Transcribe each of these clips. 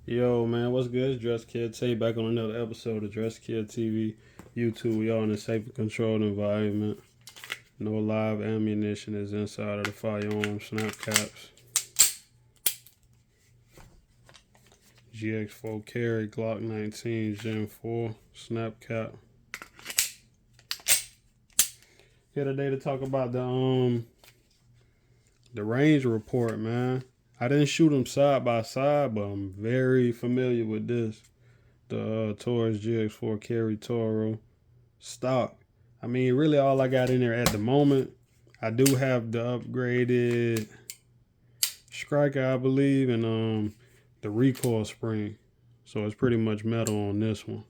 Yo, man, what's good? It's Dress Kid Tay back on another episode of Dress Kid TV. YouTube, we all in a safe and controlled environment. No live ammunition is inside of the firearm. Snap caps. GX4 Carry, Glock 19, Gen 4, snap cap. Here today to talk about the range report, man. I didn't shoot them side by side, but I'm very familiar with this. The Taurus GX4 Carry Toro stock. I mean, really all I got in there at the moment, I do have the upgraded striker, I believe, and the recoil spring. So it's pretty much metal on this one.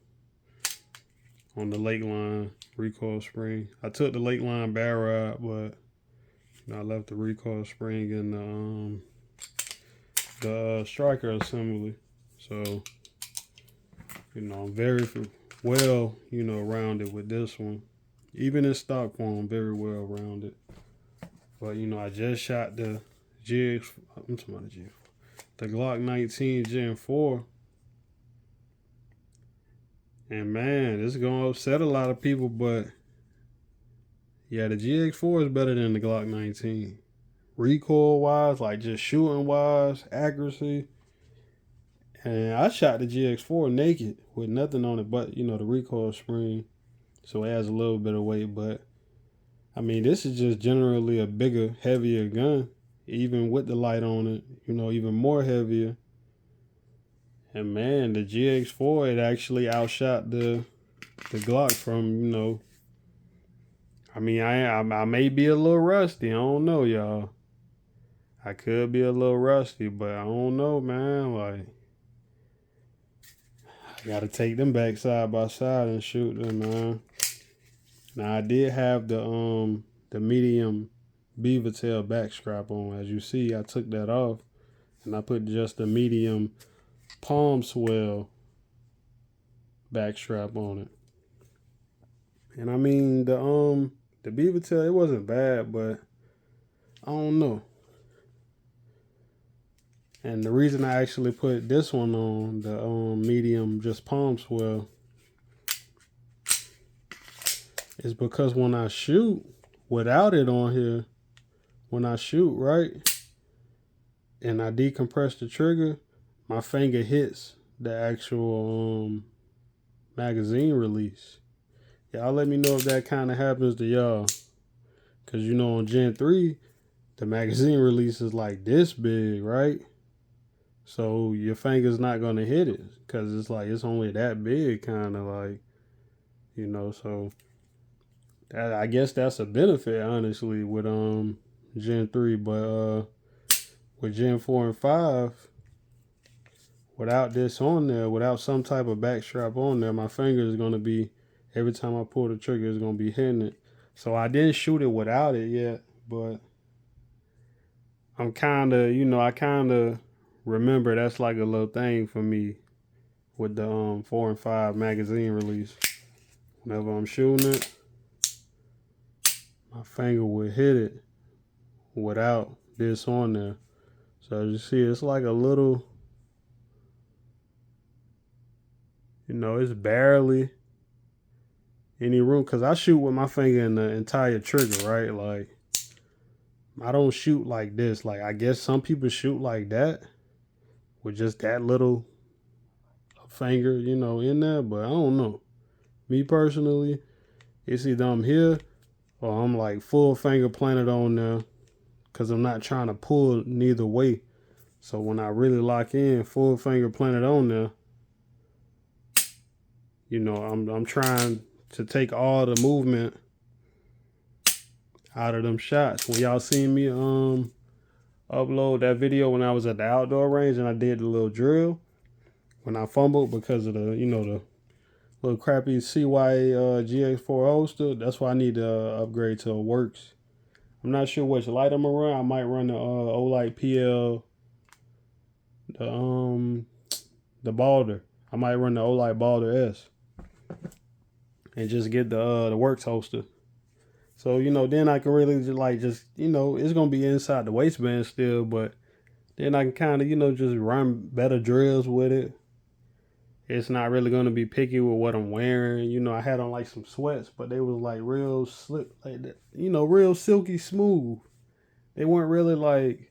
On the Lakeline recoil spring. I took the Lakeline barrel out, but I left the recoil spring in the striker assembly. So, I'm very well, rounded with this one. Even in stock form, very well rounded. But, I just shot the the Glock 19 Gen 4. And man, this is going to upset a lot of people, but yeah, the GX4 is better than the Glock 19. Recoil wise, like just shooting wise, accuracy. And I shot the GX4 naked with nothing on it but, the recoil spring. So it has a little bit of weight, but I mean, this is just generally a bigger, heavier gun, even with the light on it, even more heavier. And man, the GX4, it actually outshot the Glock from, I mean, I may be a little rusty. I don't know, y'all. I could be a little rusty, but I don't know, man. Like, I gotta take them back side by side and shoot them, man. Now I did have the medium beaver tail back strap on. As you see, I took that off and I put just the medium palm swell back strap on it. And I mean the beaver tail, it wasn't bad, but I don't know. And the reason I actually put this one on, the medium just palm swell, is because when I shoot without it on here, when I shoot, right, and I decompress the trigger, my finger hits the actual magazine release. Y'all let me know if that kind of happens to y'all. Because, on Gen 3, the magazine release is like this big, right? So your finger's not going to hit it because it's only that big, kind of like, so I guess that's a benefit, honestly, with Gen 3. But with Gen 4 and 5, without this on there, without some type of back strap on there, my finger is going to be, every time I pull the trigger, it's going to be hitting it. So I didn't shoot it without it yet, but I'm kind of, I kind of remember that's like a little thing for me with the 4 and 5 magazine release. Whenever I'm shooting it, my finger would hit it without this on there. So as you see, it's like a little, it's barely any room, because I shoot with my finger in the entire trigger, right? Like, I don't shoot like this. Like, I guess some people shoot like that with just that little finger, in there, but I don't know. Me personally, it's either I'm here or I'm like full finger planted on there, because I'm not trying to pull neither way. So when I really lock in, full finger planted on there, I'm trying to take all the movement out of them shots. When y'all seen me upload that video when I was at the outdoor range and I did the little drill, when I fumbled because of the the little crappy CY GX4 holster, that's why I need to upgrade to a Works. I'm not sure which light I'm gonna run. I might run the Olight PL, the Balder. I might run the Olight Balder S and just get the Works holster. So then I can really just it's gonna be inside the waistband still, but then I can kind of, you know, just run better drills with it. It's not really going to be picky with what I'm wearing. You know, I had on like some sweats, but they was like real slip, like that, you know, real silky smooth. They weren't really like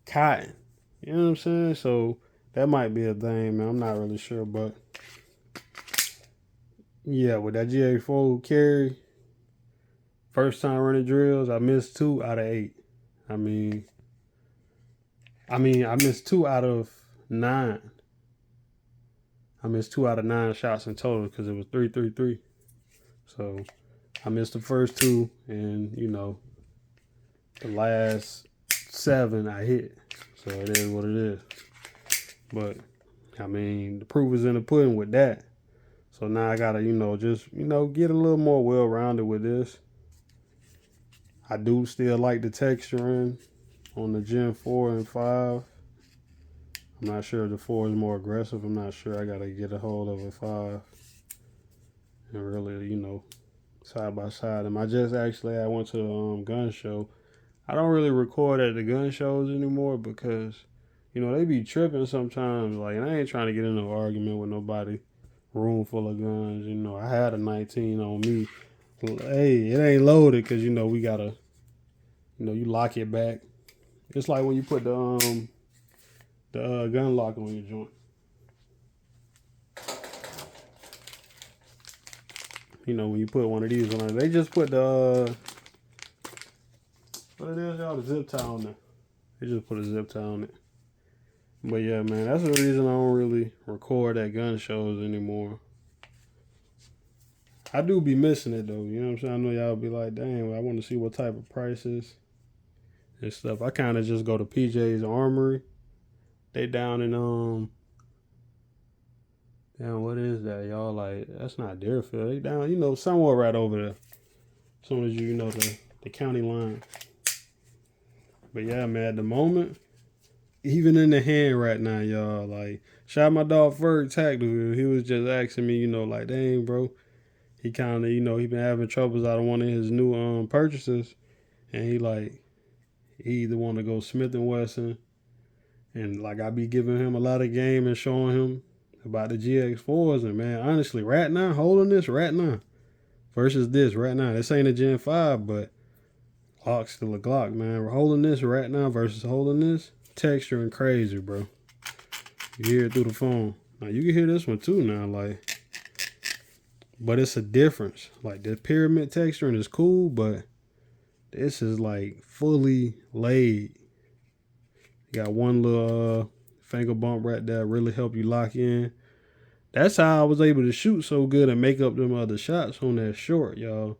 cotton. You know what I'm saying? So that might be a thing, man. I'm not really sure, but yeah, with that GX4 Carry, first time running drills, I missed 2 out of 8. I mean, I missed 2 out of 9. I missed 2 out of 9 shots in total because it was 3-3-3. So I missed the first 2, and you know, the last 7 I hit. So it is what it is. But I mean, the proof is in the pudding with that. So now I gotta, you know, just, you know, get a little more well-rounded with this. I do still like the texturing on the Gen 4 and 5. I'm not sure if the 4 is more aggressive. I'm not sure. I gotta get a hold of a 5 and really, you know, side by side them. I went to the gun show. I don't really record at the gun shows anymore because, you know, they be tripping sometimes. Like, and I ain't trying to get into an argument with nobody. Room full of guns, you know. I had a 19 on me. Hey, it ain't loaded because, you know, we gotta, you know, you lock it back. It's like when you put the gun lock on your joint. You know, when you put one of these on, they just put the what it is, y'all, the zip tie on there. They just put a zip tie on it. But yeah, man, that's the reason I don't really record at gun shows anymore. I do be missing it though, you know what I'm saying? I know y'all be like, dang, I want to see what type of prices and stuff. I kind of just go to PJ's Armory. They down in damn, what is that, y'all? Like, that's not Deerfield. They down, you know, somewhere right over there. As soon as you know the county line. But yeah, man, at the moment, even in the hand right now, y'all, like, shout out my dog Ferg Tactical. He was just asking me, you know, like, dang, bro. He kind of, you know, he been having troubles out of one of his new purchases. And he either want to go Smith & Wesson. And, like, I be giving him a lot of game and showing him about the GX4s. And, man, honestly, right now, holding this right now versus this right now. This ain't a Gen 5, but Glock's still a Glock, man. We're holding this right now versus holding this. Texture and crazy, bro. You hear it through the phone. Now, you can hear this one, too, now, like. But it's a difference. Like, the pyramid texturing is cool, but this is, like, fully laid. You got one little finger bump right there, really help you lock in. That's how I was able to shoot so good and make up them other shots on that short, y'all.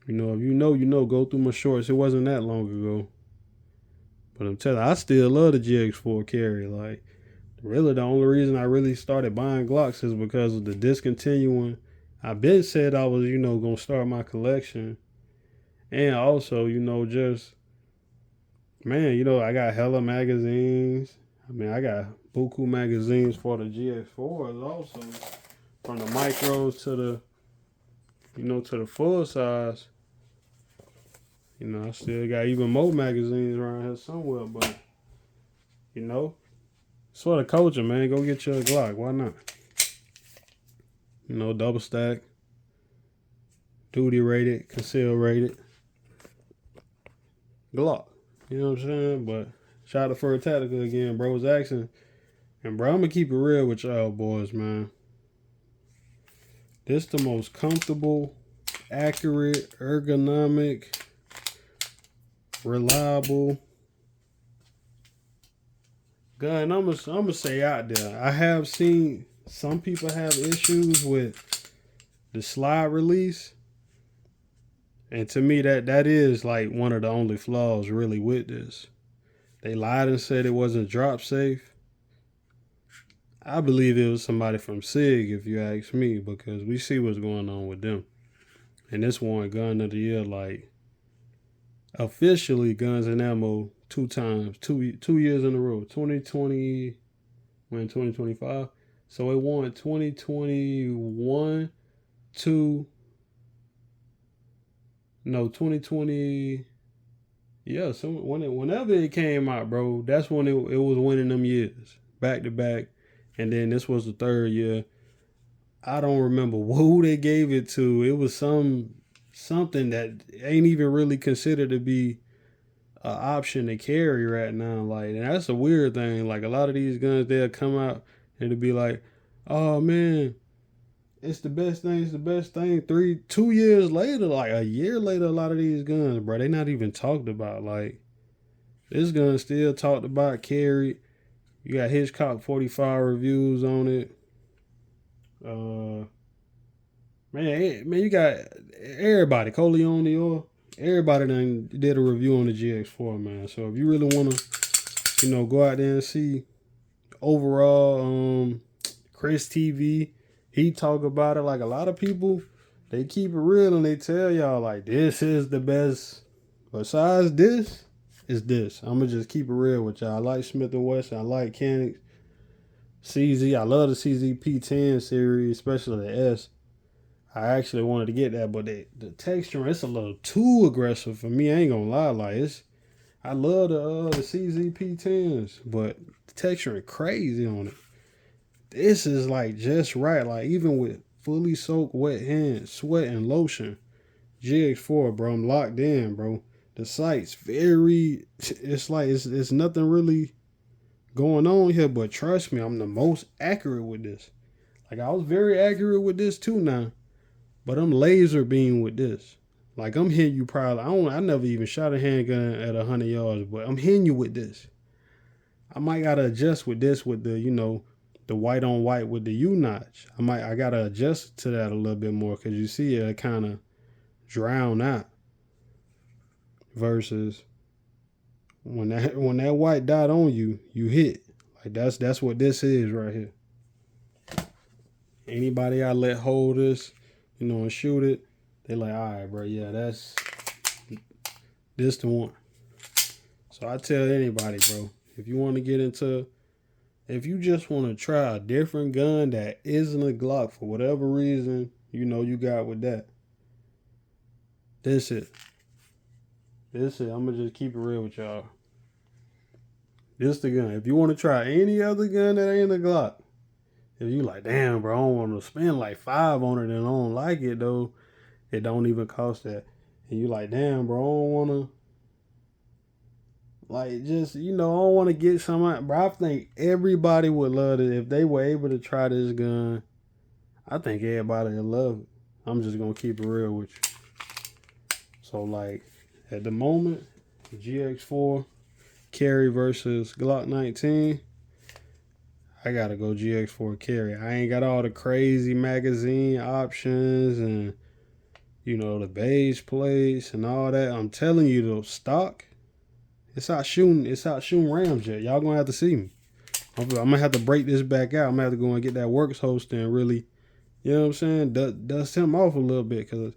You know, if you know, you know, go through my shorts. It wasn't that long ago. But I'm telling you, I still love the GX4 Carry. Like, really, the only reason I really started buying Glocks is because of the discontinuing. I've been said I was, you know, going to start my collection. And also, you know, just, man, you know, I got hella magazines. I mean, I got buku magazines for the GX4s also. From the micros to the, you know, to the full size. You know, I still got even more magazines around here somewhere, but, you know, it's for the culture, man. Go get your Glock. Why not? You know, double stack, duty rated, conceal rated, Glock. You know what I'm saying? But shout out to Fur Tactical again, bro. Was asking, and bro, I'm gonna keep it real with y'all boys, man. This the most comfortable, accurate, ergonomic, reliable gun. I'm gonna say out there. I have seen some people have issues with the slide release. And to me, that is like one of the only flaws really with this. They lied and said it wasn't drop safe. I believe it was somebody from SIG, if you ask me, because we see what's going on with them. And this won Gun of the Year, like, officially Guns and Ammo 2 times, 2 years in a row. 2020, when 2025. So it won 2021, 2020. Yeah, so whenever it came out, bro, that's when it was winning them years back to back, and then this was the third year. I don't remember who they gave it to. It was something that ain't even really considered to be an option to carry right now. Like, and that's a weird thing. Like a lot of these guns, they'll come out and it'll be like, "Oh man, it's the best thing. It's the best thing." 2 years later, like a year later, a lot of these guns, bro, they not even talked about. Like this gun still talked about, carried. You got Hitchcock 45 reviews on it. Man, you got everybody. Coleone or everybody done did a review on the GX4, man. So if you really want to, go out there and see overall, Chris TV, he talk about it. Like a lot of people, they keep it real and they tell y'all like this is the best. Besides this, is this. I'm gonna just keep it real with y'all. I like Smith & Wesson. I like Canic. CZ. I love the CZ P10 series, especially the S. I actually wanted to get that, but the texture, it's a little too aggressive for me. I ain't gonna lie, like I love the CZ P10s, but the texture is crazy on it. This is like just right, like even with fully soaked wet hands, sweat and lotion, GX4, bro, I'm locked in, bro. The sight's it's like it's nothing really going on here, but trust me, I'm the most accurate with this. Like I was very accurate with this too now. But I'm laser beam with this. Like I'm hitting you probably. I never even shot a handgun at 100 yards, but I'm hitting you with this. I might gotta adjust with this with the white on white with the U notch. I gotta adjust to that a little bit more because you see it kind of drown out. Versus when that white dot on you, you hit. Like that's what this is right here. Anybody I let hold this, and shoot it, they like, all right, bro, yeah, that's this the one. So I tell anybody, bro, if you want to get into, if you just want to try a different gun that isn't a Glock for whatever reason, you got with that. This it. I'm gonna just keep it real with y'all. This the gun. If you want to try any other gun that ain't a Glock, if you like, damn, bro, I don't want to spend like $5 on it and I don't like it though, it don't even cost that. And you like, damn, bro, I don't want to, like, just, I don't want to get some, bro. I think everybody would love it if they were able to try this gun. I think everybody would love it. I'm just going to keep it real with you. So, like, at the moment, GX4 Carry versus Glock 19, I got to go GX4 Carry. I ain't got all the crazy magazine options and, the beige plates and all that. I'm telling you, though, stock, it's out shooting ramjet. Y'all gonna have to see me. I'm gonna have to break this back out. I'm gonna have to go and get that works host and really, you know what I'm saying, dust him off a little bit because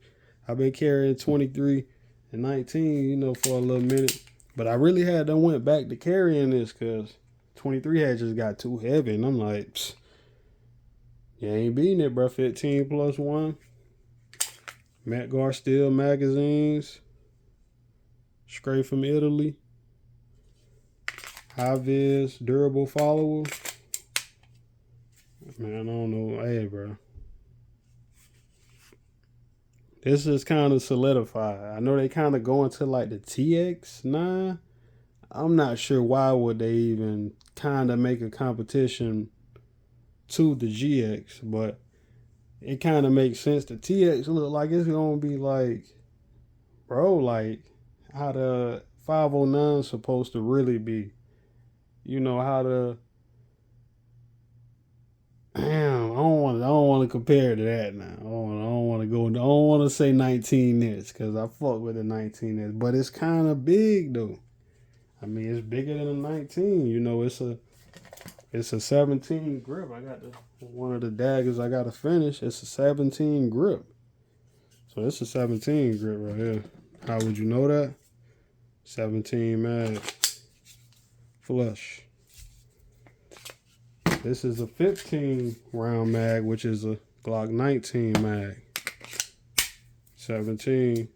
I've been carrying 23 and 19, for a little minute. But I really had to went back to carrying this because 23 had just got too heavy, and I'm like, you ain't beating it, bro. 15 plus 1. Matt Steel magazines, straight from Italy. High-vis, durable follower. Man, I don't know. Hey, bro. This is kind of solidified. I know they kind of go into like the TX9. I'm not sure why would they even kind of make a competition to the GX, but it kind of makes sense. The TX look like it's going to be like, bro, like how the 509 is supposed to really be. How the, damn, I don't want to compare to that now. I don't want to say 19 nits because I fuck with the 19 nits, but it's kind of big though. I mean, it's bigger than a 19. It's a 17 grip. I got one of the daggers I got to finish. It's a 17 grip. So it's a 17 grip right here. How would you know that? 17 mag. Flush. This is a 15 round mag, which is a Glock 19 mag. 17,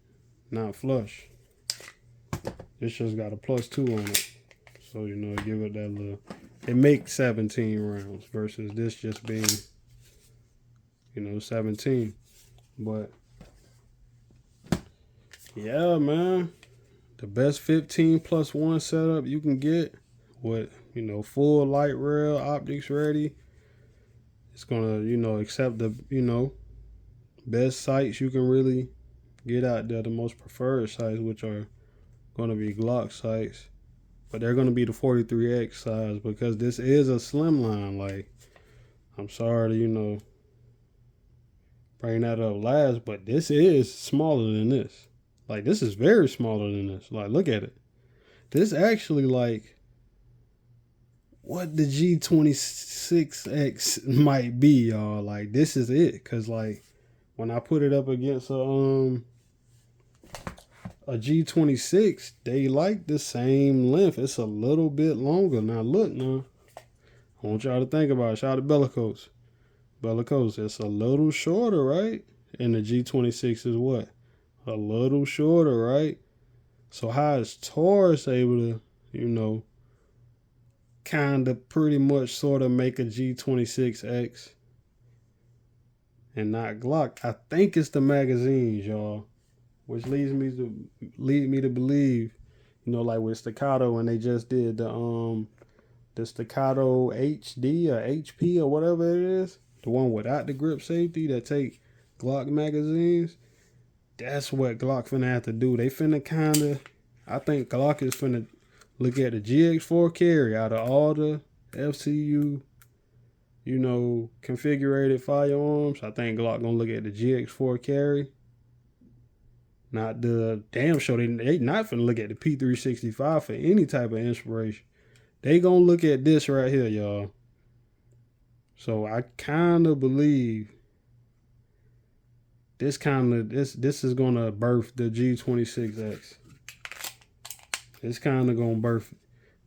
not flush. You This just got a +2 on it. So, you know, give it that little. It makes 17 rounds versus this just being, you know, 17. But, yeah, man. The best 15+1 setup you can get with, you know, full light rail, optics ready. It's going to, you know, accept the, you know, best sights you can really get out there. The most preferred sights, which are going to be Glock sights. But they're going to be the 43X size because this is a slimline. Like, I'm sorry to, you know, bring that up last, but this is smaller than this. Like, this is very smaller than this. Like, look at it. This actually, like, what the G26X might be, y'all. Like, this is it. Because, like, when I put it up against a G26, they like the same length. It's a little bit longer. Now, look, now. I want y'all to think about it. Shout out to Bellicose. Bellicose, it's a little shorter, right? And the G26 is what? A little shorter, right? So how is Taurus able to, you know, kind of pretty much sort of make a G26X and not Glock? I think it's the magazines, y'all, which leads me to believe, you know, like with Staccato when they just did the Staccato HD or HP or whatever it is, the one without the grip safety that take Glock magazines. That's what Glock finna have to do. They finna kinda, I think Glock is finna look at the GX4 Carry out of all the FCU, you know, configurated firearms. I think Glock gonna look at the GX4 Carry. Not the damn show. They not finna look at the P365 for any type of inspiration. They gonna look at this right here, y'all. So I kind of believe this is gonna birth the G26X. It's kind of gonna birth it.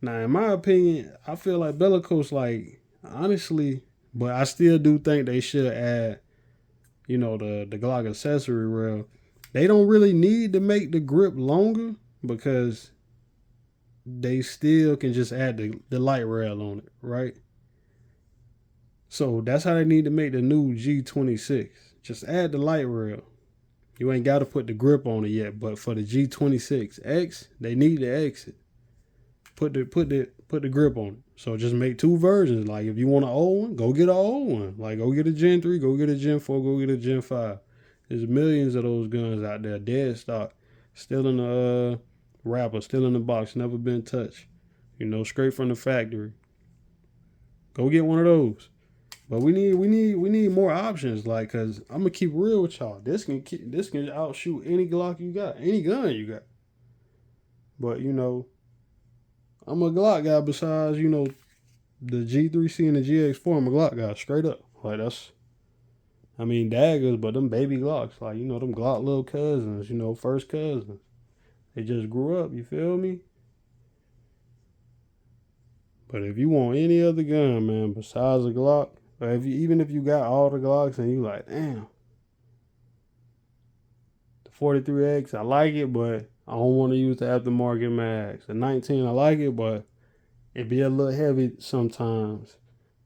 Now, in my opinion, I feel like Bellicose, like, honestly, but I still do think they should add, you know, the Glock accessory rail. They don't really need to make the grip longer because they still can just add the light rail on it, right? So that's how they need to make the new G26. Just add the light rail. You ain't got to put the grip on it yet, but for the G26X, they need the exit. Put the grip on it. So just make two versions. Like if you want an old one, go get an old one. Like go get a Gen 3, go get a Gen 4, go get a Gen 5. There's millions of those guns out there, dead stock, still in the wrapper, still in the box, never been touched. You know, straight from the factory. Go get one of those. But we need more options, like, cause I'm gonna keep real with y'all. This can outshoot any Glock you got, any gun you got. But you know, I'm a Glock guy. Besides, you know, the G3C and the GX4, I'm a Glock guy, straight up. Like that's, I mean, daggers, but them baby Glocks, like you know, them Glock little cousins, you know, first cousins. They just grew up. You feel me? But if you want any other gun, man, besides a Glock. Or even if you got all the Glocks and you like, damn, the 43X, I like it, but I don't want to use the aftermarket mags. The 19, I like it, but it be a little heavy sometimes.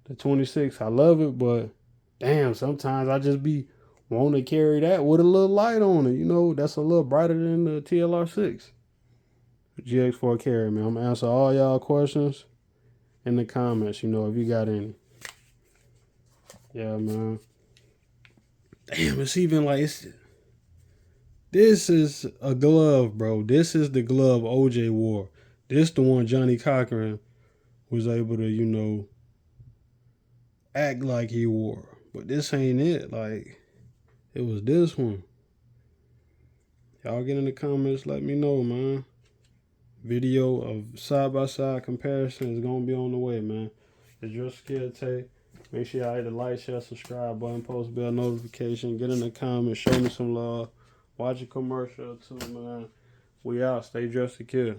The 26, I love it, but damn, sometimes I just be wanting to carry that with a little light on it. You know, that's a little brighter than the TLR6. GX4 Carry, man. I'm going to answer all y'all questions in the comments, you know, if you got any. Yeah, man. Damn, it's even like this is a glove, bro. This is the glove OJ wore. This the one Johnny Cochran was able to, you know, act like he wore. But this ain't it. Like, it was this one. Y'all get in the comments, let me know, man. Video of side-by-side comparison is gonna be on the way, man. It's your skill take. Make sure y'all hit the like, share, subscribe button, post bell notification, get in the comments, show me some love. Watch a commercial too, man. We out. Stay dressed to kill.